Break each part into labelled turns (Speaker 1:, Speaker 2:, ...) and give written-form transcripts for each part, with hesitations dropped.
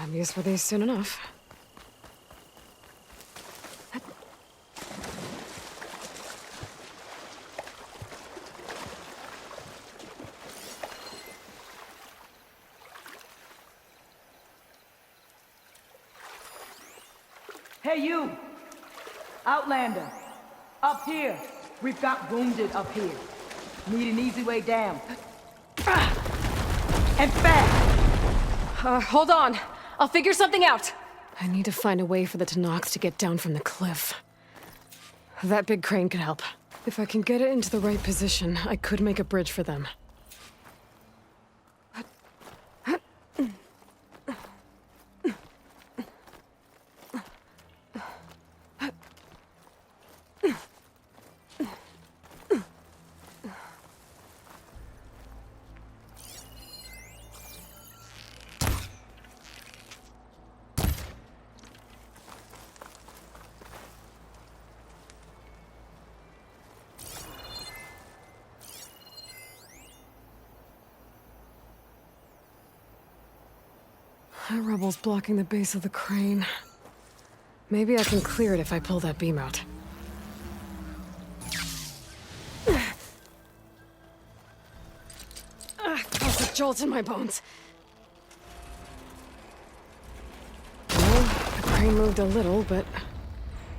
Speaker 1: I'm used for these soon enough.
Speaker 2: Hey you! Outlander! Up here! We've got wounded up here. Need an easy way down. And fast!
Speaker 1: Hold on. I'll figure something out. I need to find a way for the Tanox to get down from the cliff. That big crane could help. If I can get it into the right position, I could make a bridge for them. That rubble's blocking the base of the crane. Maybe I can clear it if I pull that beam out. Feels a jolt in my bones. Well, the crane moved a little, but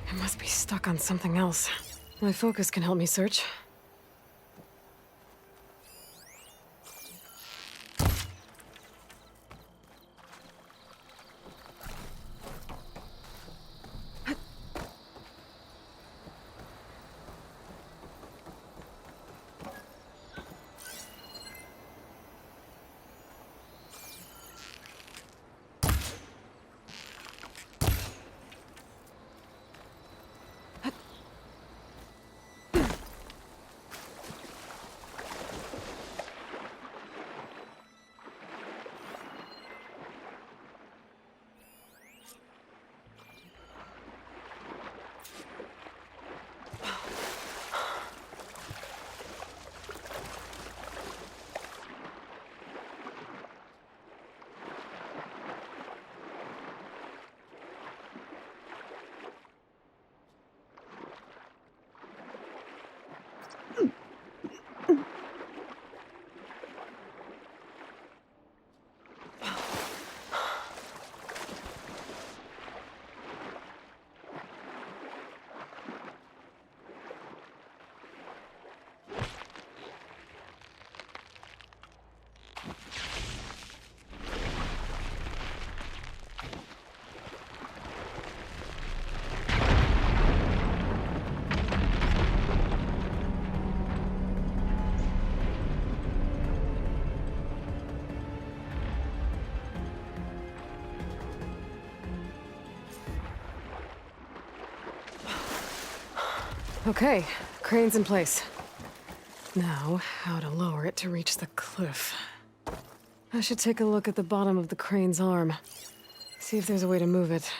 Speaker 1: it must be stuck on something else. My focus can help me search. Okay, crane's in place. Now, how to lower it to reach the cliff. I should take a look at the bottom of the crane's arm. See if there's a way to move it.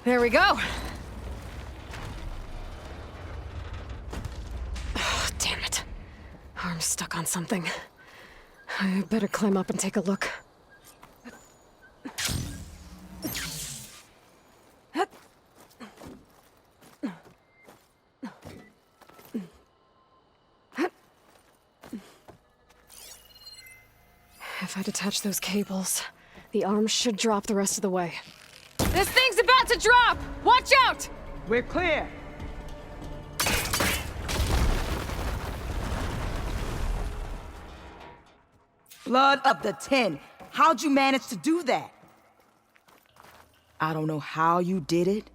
Speaker 1: There we go! Oh, damn it. Arm's stuck on something. I better climb up and take a look. If I detach those cables, the arm should drop the rest of the way. This thing's about to drop! Watch out!
Speaker 2: We're clear! Blood of the 10. How'd you manage to do that? I don't know how you did it,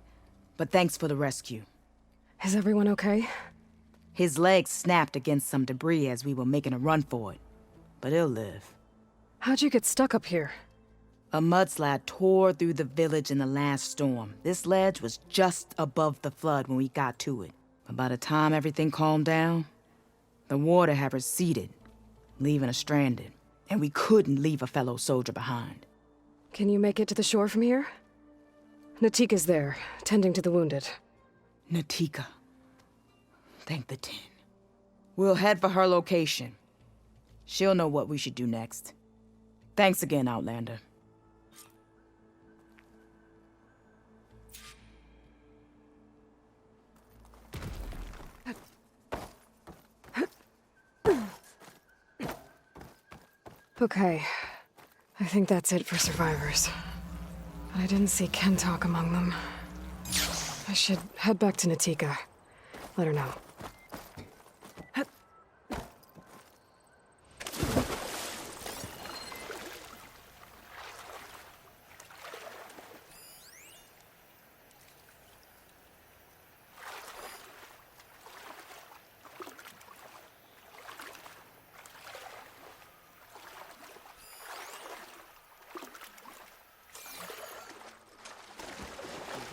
Speaker 2: but thanks for the rescue.
Speaker 1: Is everyone okay?
Speaker 2: His legs snapped against some debris as we were making a run for it, but he'll live.
Speaker 1: How'd you get stuck up here?
Speaker 2: A mudslide tore through the village in the last storm. This ledge was just above the flood when we got to it. But by the time everything calmed down, the water had receded, leaving us stranded. And we couldn't leave a fellow soldier behind.
Speaker 1: Can you make it to the shore from here? Natika's there, tending to the wounded.
Speaker 2: Natika. Thank the tin. We'll head for her location. She'll know what we should do next. Thanks again, Outlander.
Speaker 1: Okay. I think that's it for survivors. But I didn't see Kentalk among them. I should head back to Natika. Let her know.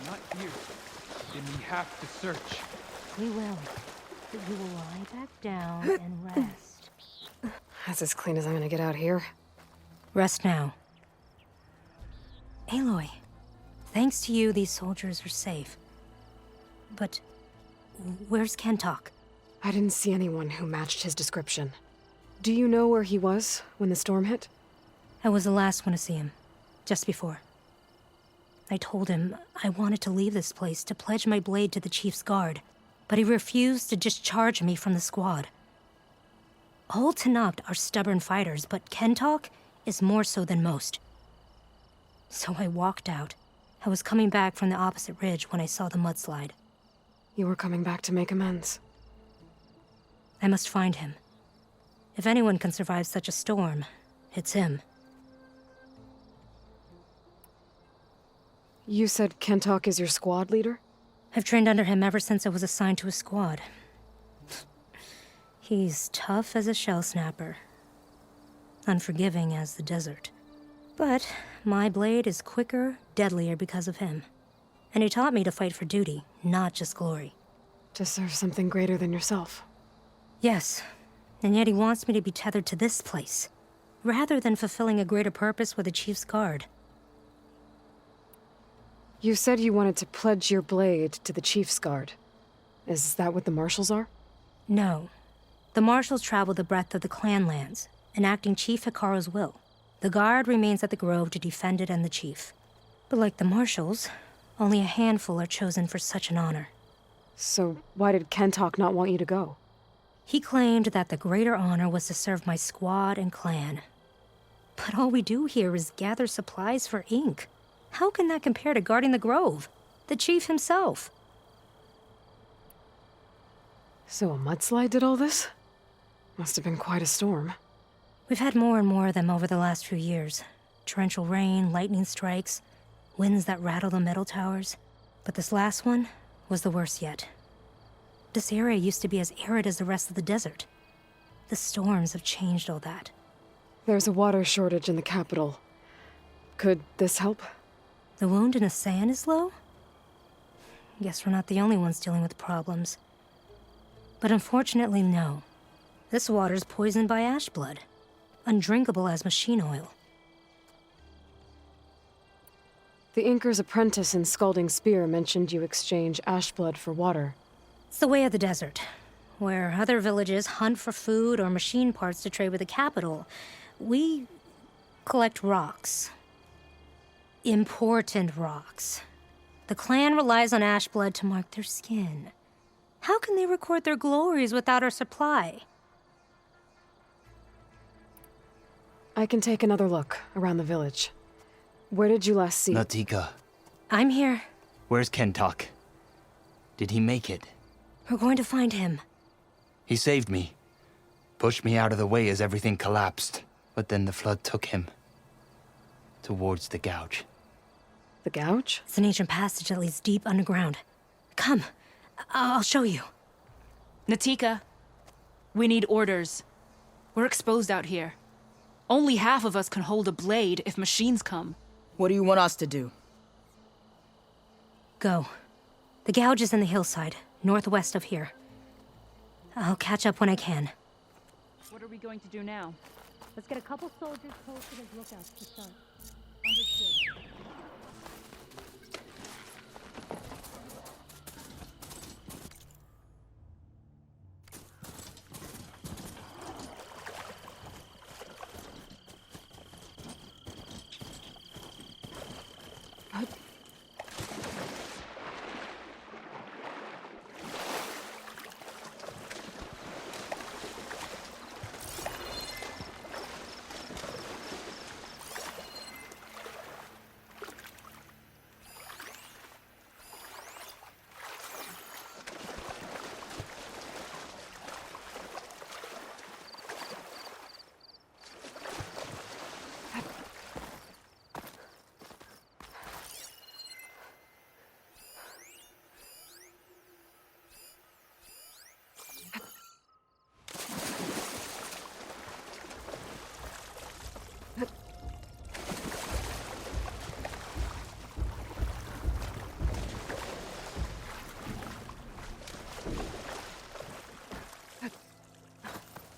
Speaker 3: Not here. Then we have to search.
Speaker 4: We will. But you will lie back down and rest.
Speaker 1: That's as clean as I'm gonna get out here.
Speaker 4: Rest now. Aloy, thanks to you, these soldiers are safe. But where's Kentalk?
Speaker 1: I didn't see anyone who matched his description. Do you know where he was when the storm hit?
Speaker 4: I was the last one to see him, just before. I told him I wanted to leave this place to pledge my blade to the Chief's guard, but he refused to discharge me from the squad. All Tenakth are stubborn fighters, but Kentalk is more so than most. So I walked out. I was coming back from the opposite ridge when I saw the mudslide.
Speaker 1: You were coming back to make amends.
Speaker 4: I must find him. If anyone can survive such a storm, it's him.
Speaker 1: You said Kentalk is your squad leader?
Speaker 4: I've trained under him ever since I was assigned to a squad. He's tough as a shell snapper. Unforgiving as the desert. But my blade is quicker, deadlier because of him. And he taught me to fight for duty, not just glory.
Speaker 1: To serve something greater than yourself.
Speaker 4: Yes, and yet he wants me to be tethered to this place, rather than fulfilling a greater purpose with the Chief's guard.
Speaker 1: You said you wanted to pledge your blade to the Chief's guard. Is that what the Marshals are?
Speaker 4: No. The Marshals travel the breadth of the clan lands, enacting Chief Hikaru's will. The guard remains at the Grove to defend it and the Chief. But like the Marshals, only a handful are chosen for such an honor.
Speaker 1: So why did Kentalk not want you to go?
Speaker 4: He claimed that the greater honor was to serve my squad and clan. But all we do here is gather supplies for ink. How can that compare to guarding the Grove? The Chief himself.
Speaker 1: So a mudslide did all this? Must have been quite a storm.
Speaker 4: We've had more and more of them over the last few years. Torrential rain, lightning strikes, winds that rattle the metal towers. But this last one was the worst yet. This area used to be as arid as the rest of the desert. The storms have changed all that.
Speaker 1: There's a water shortage in the capital. Could this help?
Speaker 4: The wound in the sand is low? Guess we're not the only ones dealing with problems. But unfortunately, no. This water's poisoned by ash blood. Undrinkable as machine oil.
Speaker 1: The Inker's apprentice in Scalding Spear mentioned you exchange ash blood for water.
Speaker 4: It's the way of the desert, where other villages hunt for food or machine parts to trade with the capital. We collect rocks. Important rocks. The clan relies on ash blood to mark their skin. How can they record their glories without our supply?
Speaker 1: I can take another look around the village. Where did you last see?
Speaker 5: Natika,
Speaker 4: I'm here.
Speaker 5: where's Kentalk? Did he make it?
Speaker 4: We're going to find him.
Speaker 5: He saved me. Pushed me out of the way as everything collapsed. But then the flood took him. Towards the gouge.
Speaker 1: The gouge?
Speaker 4: It's an ancient passage that leads deep underground. Come, I'll show you.
Speaker 6: Natika, we need orders. We're exposed out here. Only half of us can hold a blade if machines come.
Speaker 2: What do you want us to do?
Speaker 4: Go. The gouge is in the hillside, northwest of here. I'll catch up when I can.
Speaker 6: What are we going to do now?
Speaker 4: Let's get a couple soldiers posted as lookouts to start. Understood.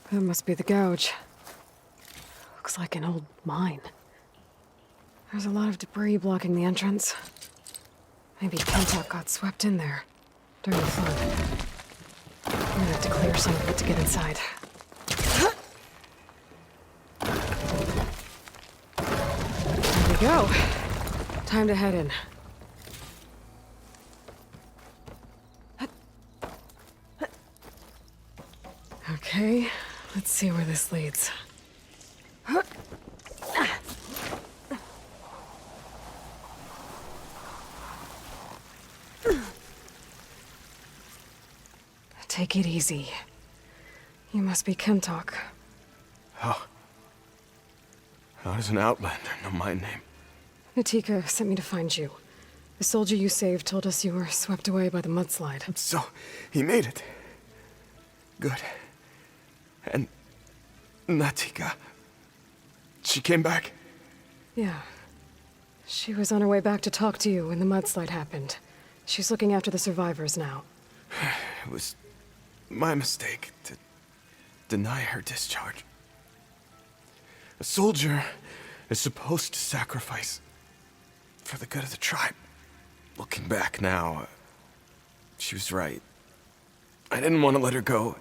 Speaker 1: That must be the gouge. Looks like an old mine. There's a lot of debris blocking the entrance. Maybe Kentok got swept in there during the flood. I'm gonna have to clear some of it to get inside. There we go. Time to head in. Okay, let's see where this leads. Take it easy. You must be Kentok.
Speaker 7: How does an outlander know my name?
Speaker 1: Natika sent me to find you. The soldier you saved told us you were swept away by the mudslide.
Speaker 7: So, he made it. Good. And Natika, she came back?
Speaker 1: Yeah. She was on her way back to talk to you when the mudslide happened. She's looking after the survivors now.
Speaker 7: It was my mistake to deny her discharge. A soldier is supposed to sacrifice for the good of the tribe. Looking back now, she was right. I didn't want to let her go.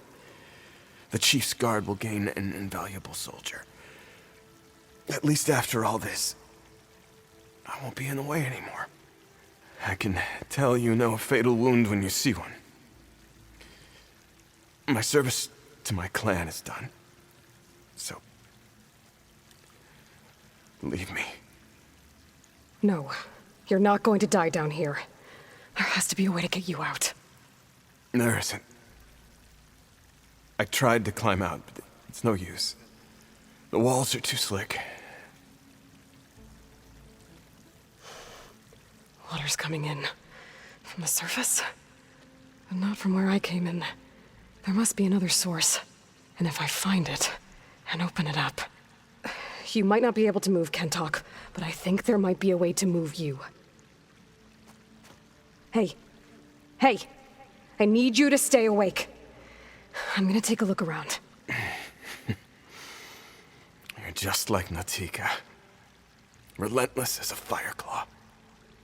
Speaker 7: The chief's guard will gain an invaluable soldier. At least after all this, I won't be in the way anymore. I can tell you know a fatal wound when you see one. My service to my clan is done. So, leave me.
Speaker 1: No, you're not going to die down here. There has to be a way to get you out.
Speaker 7: There isn't. I tried to climb out, but it's no use. The walls are too slick.
Speaker 1: Water's coming in. From the surface? But not from where I came in. There must be another source. And if I find it, and open it up... You might not be able to move Kentok, but I think there might be a way to move you. Hey. Hey! I need you to stay awake. I'm gonna take a look around.
Speaker 7: You're just like Natika. Relentless as a fireclaw.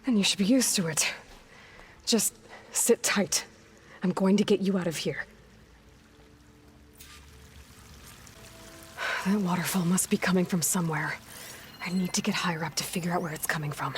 Speaker 1: And you should be used to it. Just sit tight. I'm going to get you out of here. That waterfall must be coming from somewhere. I need to get higher up to figure out where it's coming from.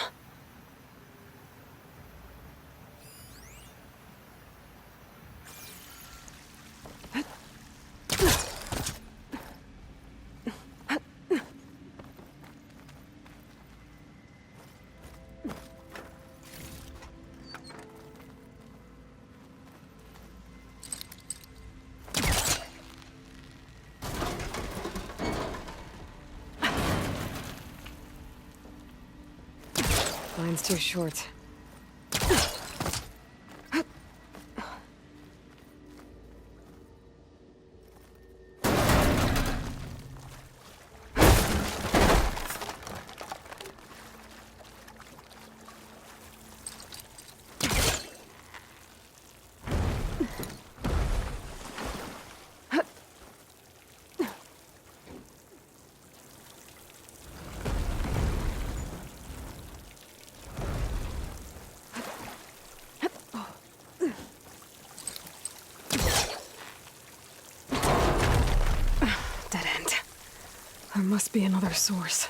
Speaker 1: Line's too short. must be another source.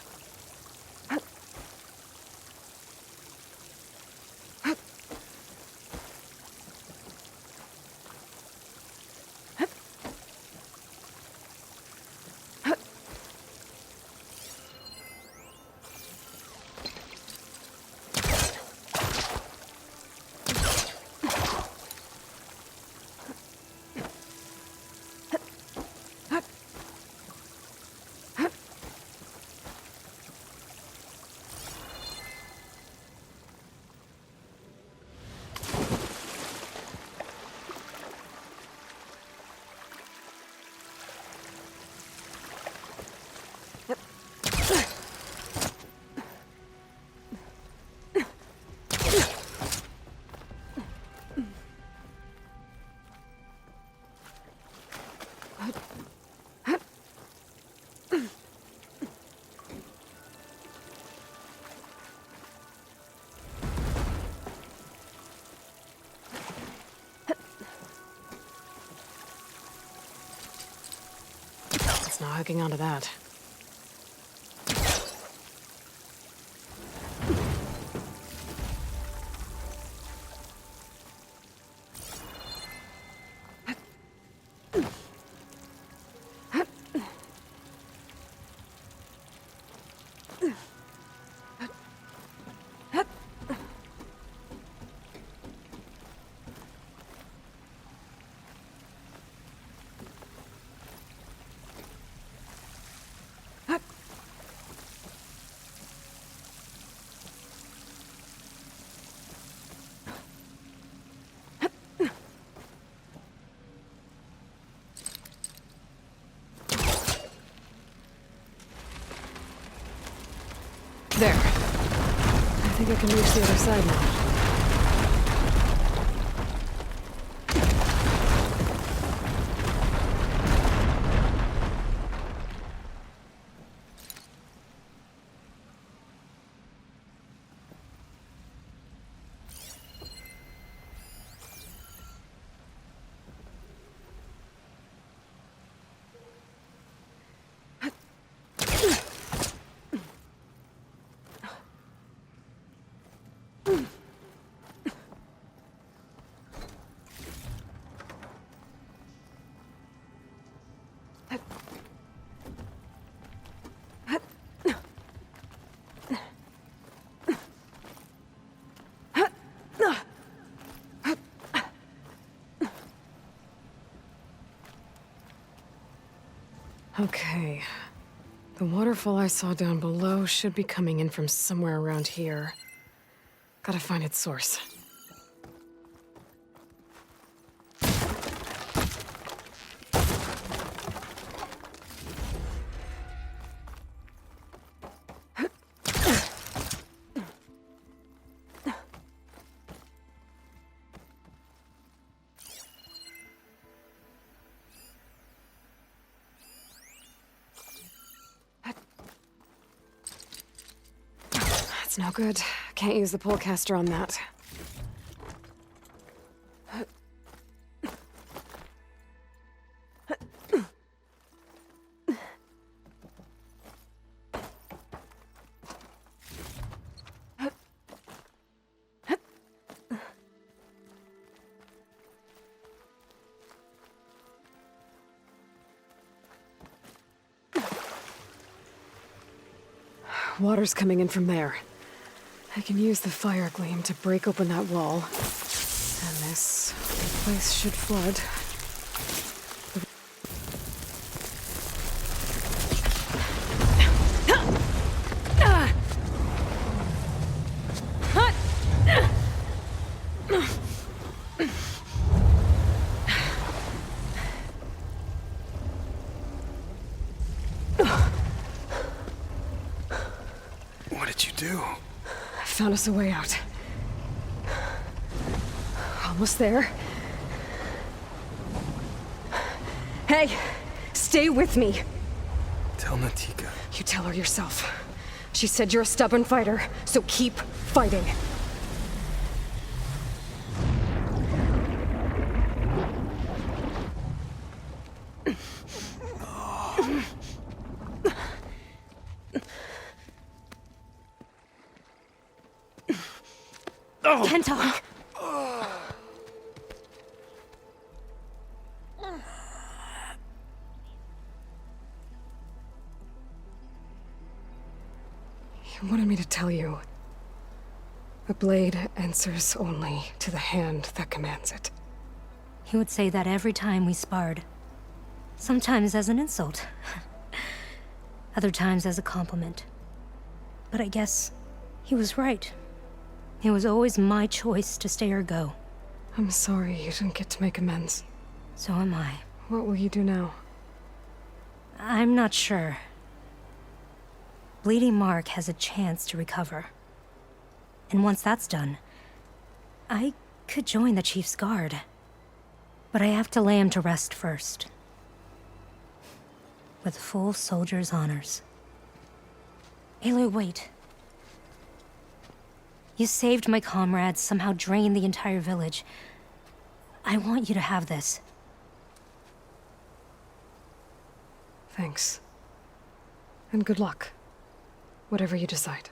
Speaker 1: It's not hooking onto that. There. I think I can reach the other side now. Okay. The waterfall I saw down below should be coming in from somewhere around here. Gotta find its source. That's no good. Can't use the polecaster on that. Water's coming in from there. I can use the fire gleam to break open that wall. And this place should flood.
Speaker 7: What did you do?
Speaker 1: Found us a way out. Almost there. Hey, stay with me.
Speaker 7: Tell Natika.
Speaker 1: You tell her yourself. She said you're a stubborn fighter, so keep fighting.
Speaker 4: Kento!
Speaker 1: You wanted me to tell you. The blade answers only to the hand that commands it.
Speaker 4: He would say that every time we sparred. Sometimes as an insult. Other times as a compliment. But I guess he was right. It was always my choice to stay or go.
Speaker 1: I'm sorry you didn't get to make amends.
Speaker 4: So am I.
Speaker 1: What will you do now?
Speaker 4: I'm not sure. Bleeding Mark has a chance to recover. And once that's done, I could join the Chief's Guard. But I have to lay him to rest first. With full soldier's honors. Aloy, wait. You saved my comrades, somehow drained the entire village. I want you to have this.
Speaker 1: Thanks. And good luck. Whatever you decide.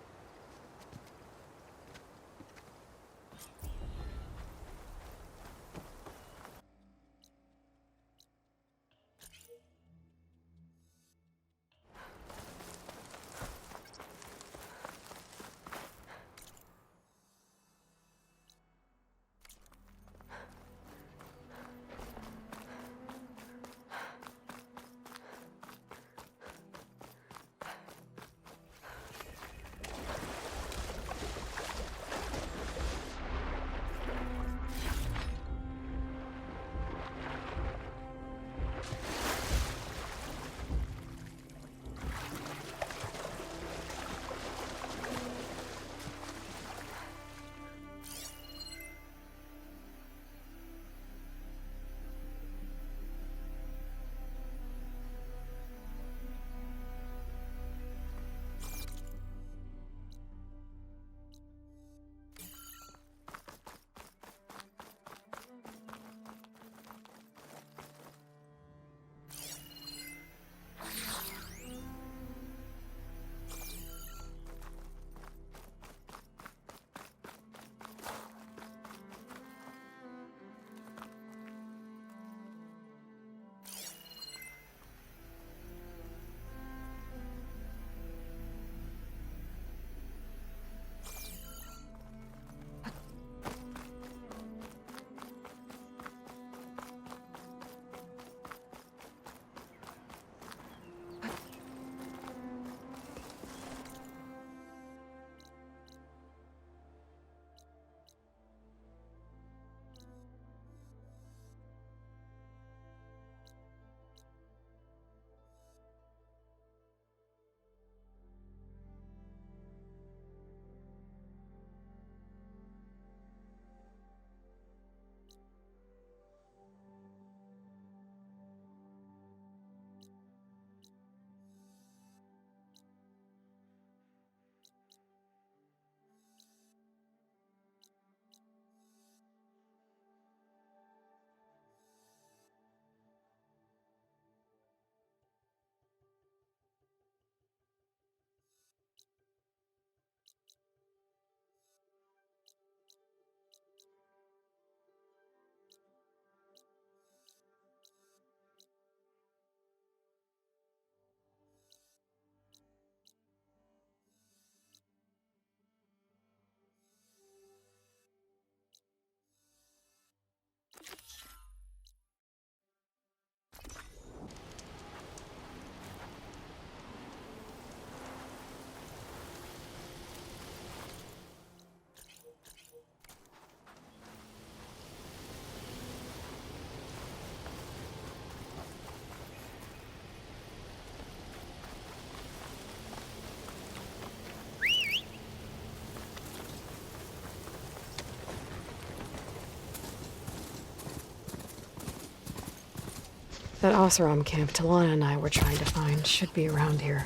Speaker 1: That Oseram camp Talana and I were trying to find should be around here.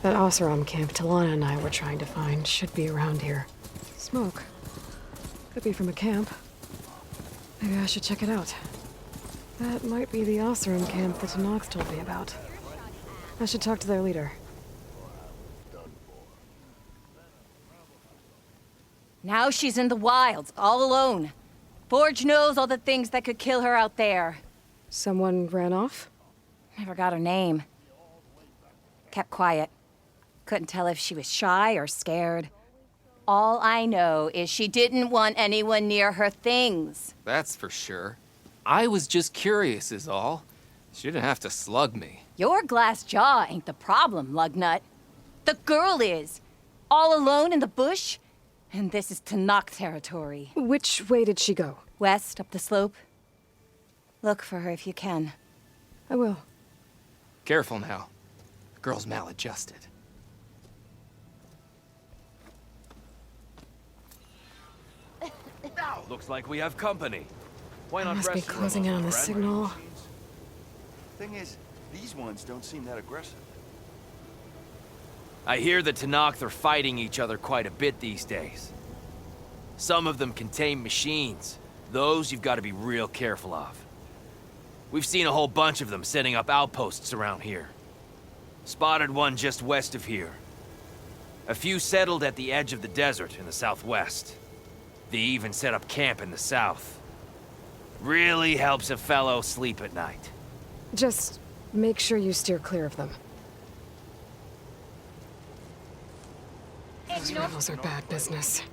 Speaker 1: That Oseram camp Talana and I were trying to find should be around here. Smoke. Could be from a camp. Maybe I should check it out. That might be the Oseram camp that Nox told me about. I should talk to their leader.
Speaker 8: Now she's in the wilds, all alone. Forge knows all the things that could kill her out there.
Speaker 1: Someone ran off?
Speaker 8: Never got her name. Kept quiet. Couldn't tell if she was shy or scared. All I know is she didn't want anyone near her things.
Speaker 9: That's for sure. I was just curious is all. She didn't have to slug me.
Speaker 8: Your glass jaw ain't the problem, lugnut. The girl is. All alone in the bush. And this is Tanakh territory.
Speaker 1: Which way did she go?
Speaker 8: West, up the slope. Look for her if you can.
Speaker 1: I will.
Speaker 9: Careful now. The girl's maladjusted.
Speaker 10: Looks like we have company. Why
Speaker 1: I
Speaker 10: not
Speaker 1: must be
Speaker 10: rest
Speaker 1: closing in on the
Speaker 10: friend?
Speaker 1: signal.
Speaker 11: Thing is, these ones don't seem that aggressive.
Speaker 10: I hear the Tanakh are fighting each other quite a bit these days. Some of them contain machines. Those you've got to be real careful of. We've seen a whole bunch of them setting up outposts around here. Spotted one just west of here. A few settled at the edge of the desert in the southwest. They even set up camp in the south. Really helps a fellow sleep at night.
Speaker 1: Just make sure you steer clear of them. Those rebels are bad business.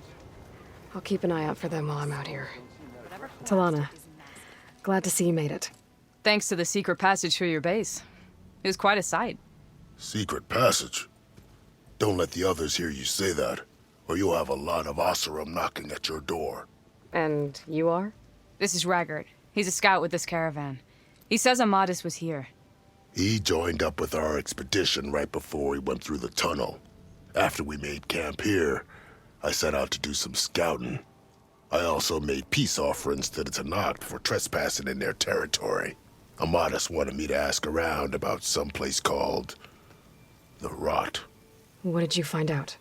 Speaker 1: I'll keep an eye out for them while I'm out here. Talana, glad to see you made it.
Speaker 6: Thanks to the secret passage through your base. It was quite a sight.
Speaker 12: Secret passage? Don't let the others hear you say that, or you'll have a lot of Oseram knocking at your door.
Speaker 1: And you are?
Speaker 6: This is Raggart. He's a scout with this caravan. He says Amadis was here.
Speaker 12: He joined up with our expedition right before we went through the tunnel. After we made camp here, I set out to do some scouting. I also made peace offerings to the Tanakh for trespassing in their territory. Amadis wanted me to ask around about some place called the Rot.
Speaker 1: What did you find out?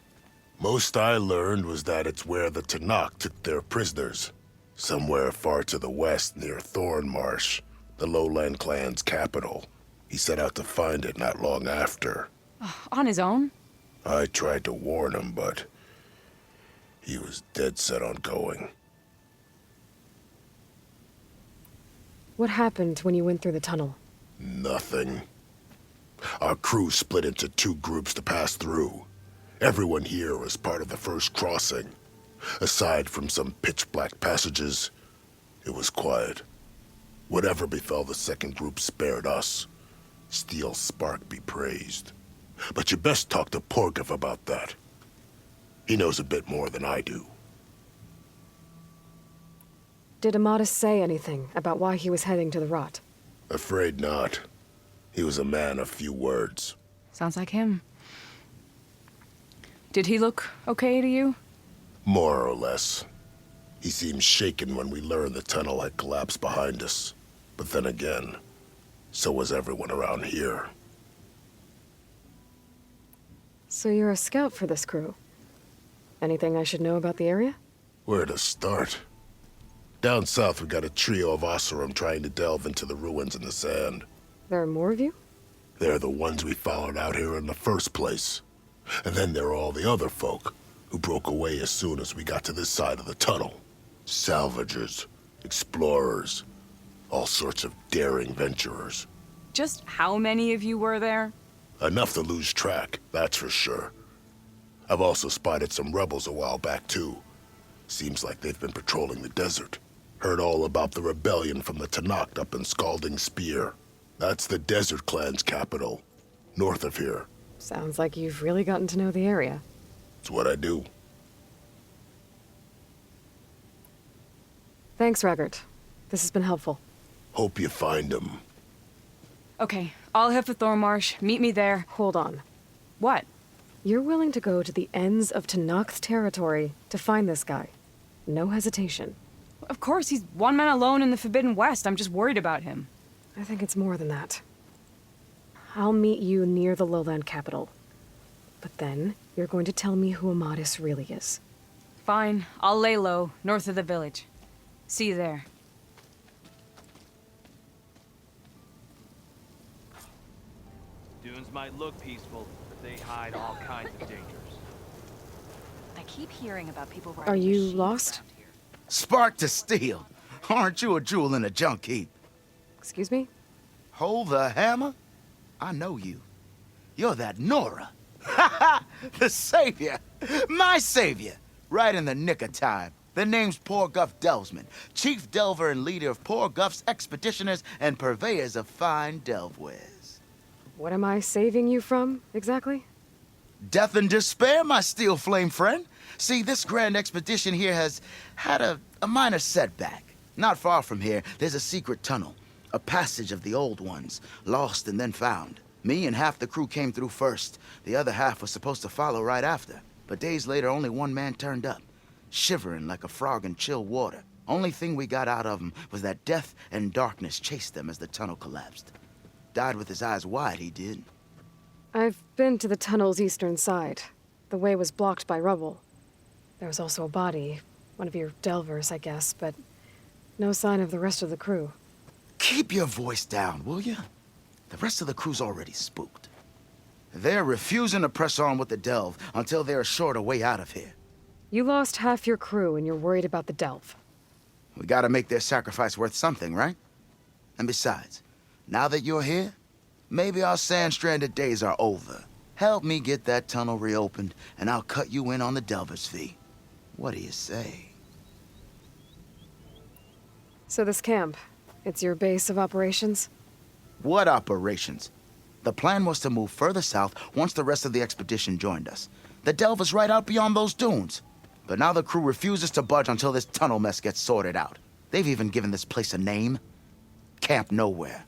Speaker 12: Most I learned was that it's where the Tanakh took their prisoners. Somewhere far to the west near Thornmarsh, the Lowland clan's capital. He set out to find it not long after.
Speaker 6: On his own?
Speaker 12: I tried to warn him, but he was dead set on going.
Speaker 1: What happened when you went through the tunnel?
Speaker 12: Nothing. Our crew split into two groups to pass through. Everyone here was part of the first crossing. Aside from some pitch-black passages, it was quiet. Whatever befell the second group spared us. Steel Spark be praised. But you best talk to Porgov about that. He knows a bit more than I do.
Speaker 1: Did Amadis say anything about why he was heading to the Rot?
Speaker 12: Afraid not. He was a man of few words.
Speaker 6: Sounds like him. Did he look okay to you?
Speaker 12: More or less. He seemed shaken when we learned the tunnel had collapsed behind us. But then again, so was everyone around here.
Speaker 1: So you're a scout for this crew? Anything I should know about the area?
Speaker 12: Where to start? Down south we got a trio of Oseram trying to delve into the ruins in the sand.
Speaker 1: There are more of you?
Speaker 12: They're the ones we followed out here in the first place. And then there are all the other folk, who broke away as soon as we got to this side of the tunnel. Salvagers, explorers, all sorts of daring venturers.
Speaker 6: Just how many of you were there?
Speaker 12: Enough to lose track, that's for sure. I've also spotted some rebels a while back, too. Seems like they've been patrolling the desert. Heard all about the rebellion from the Tanakh up in Scalding Spear. That's the Desert Clan's capital, north of here.
Speaker 1: Sounds like you've really gotten to know the area.
Speaker 12: It's what I do.
Speaker 1: Thanks, Raggart. This has been helpful.
Speaker 12: Hope you find him.
Speaker 6: Okay, I'll head for Thornmarsh. Meet me there.
Speaker 1: Hold on.
Speaker 6: What?
Speaker 1: You're willing to go to the ends of Tanakh's territory to find this guy. No hesitation.
Speaker 6: Of course, he's one man alone in the Forbidden West. I'm just worried about him.
Speaker 1: I think it's more than that. I'll meet you near the lowland capital. But then, you're going to tell me who Amadis really is.
Speaker 2: Fine, I'll lay low, north of the village. See you there.
Speaker 10: Dunes might look peaceful, but they hide all kinds of dangers.
Speaker 8: I keep hearing about people
Speaker 1: Are you lost?
Speaker 11: Spark to steel. Aren't you a jewel in a junk heap?
Speaker 1: Excuse me?
Speaker 11: Hold the hammer? I know you. You're that Nora. Ha ha! The savior! My savior! Right in the nick of time. The name's Poor Guff Delvesman, chief delver and leader of Poor Guff's expeditioners and purveyors of fine delve wares.
Speaker 1: What am I saving you from, exactly?
Speaker 11: Death and despair, my steel flame friend. See, this grand expedition here has had a minor setback. Not far from here, there's a secret tunnel. A passage of the old ones, lost and then found. Me and half the crew came through first. The other half was supposed to follow right after. But days later, only one man turned up, shivering like a frog in chill water. Only thing we got out of him was that death and darkness chased them as the tunnel collapsed. Died with his eyes wide, he did.
Speaker 1: I've been to the tunnel's eastern side. The way was blocked by rubble. There was also a body, one of your delvers, I guess, but no sign of the rest of the crew.
Speaker 11: Keep your voice down, will you? The rest of the crew's already spooked. They're refusing to press on with the delve until they're assured a way out of here.
Speaker 1: You lost half your crew and you're worried about the delve.
Speaker 11: We gotta make their sacrifice worth something, right? And besides, now that you're here, maybe our sand-stranded days are over. Help me get that tunnel reopened, and I'll cut you in on the delver's fee. What do you say?
Speaker 1: So this camp, it's your base of operations?
Speaker 11: What operations? The plan was to move further south once the rest of the expedition joined us. The delve is right out beyond those dunes. But now the crew refuses to budge until this tunnel mess gets sorted out. They've even given this place a name. Camp Nowhere.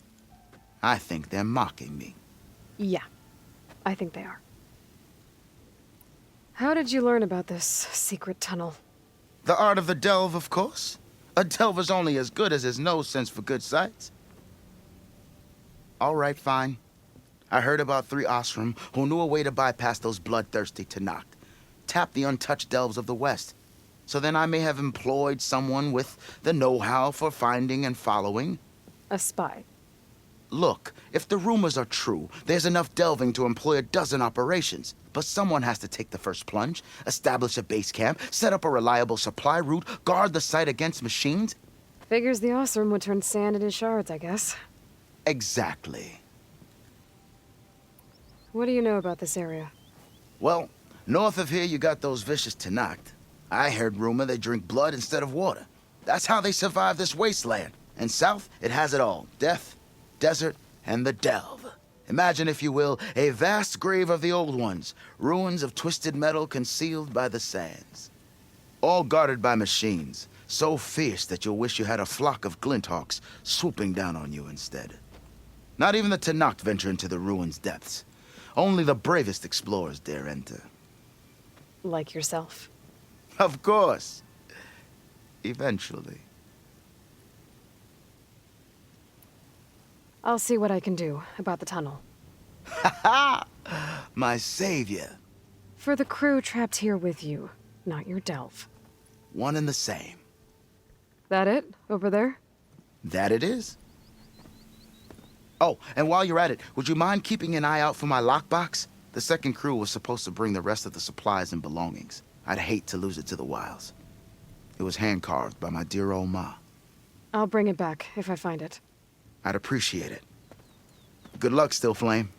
Speaker 11: I think they're mocking me.
Speaker 1: Yeah, I think they are. How did you learn about this secret tunnel?
Speaker 11: The art of the delve, of course. A delver's only as good as his nose sense for good sights. All right, fine. I heard about 3 Osram who knew a way to bypass those bloodthirsty Tenakth. Tap the untouched delves of the West. So then I may have employed someone with the know-how for finding and following.
Speaker 1: A spy.
Speaker 11: Look, if the rumors are true, there's enough delving to employ a dozen operations. But someone has to take the first plunge, establish a base camp, set up a reliable supply route, guard the site against machines.
Speaker 1: Figures the Osram would turn sand into shards, I guess.
Speaker 11: Exactly.
Speaker 1: What do you know about this area?
Speaker 11: Well, north of here you got those vicious Tenakth. I heard rumor they drink blood instead of water. That's how they survive this wasteland. And south, it has it all. Death, desert, and the delve. Imagine, if you will, a vast grave of the old ones. Ruins of twisted metal concealed by the sands. All guarded by machines, so fierce that you'll wish you had a flock of glinthawks swooping down on you instead. Not even the Tenakth venture into the ruins' depths. Only the bravest explorers dare enter.
Speaker 1: Like yourself.
Speaker 11: Of course. Eventually.
Speaker 1: I'll see what I can do about the tunnel.
Speaker 11: Ha ha! My savior.
Speaker 1: For the crew trapped here with you, not your delve.
Speaker 11: One and the same.
Speaker 1: That it? Over there?
Speaker 11: That it is. Oh, and while you're at it, would you mind keeping an eye out for my lockbox? The second crew was supposed to bring the rest of the supplies and belongings. I'd hate to lose it to the wilds. It was hand-carved by my dear old ma.
Speaker 1: I'll bring it back if I find it.
Speaker 11: I'd appreciate it. Good luck, Still Flame.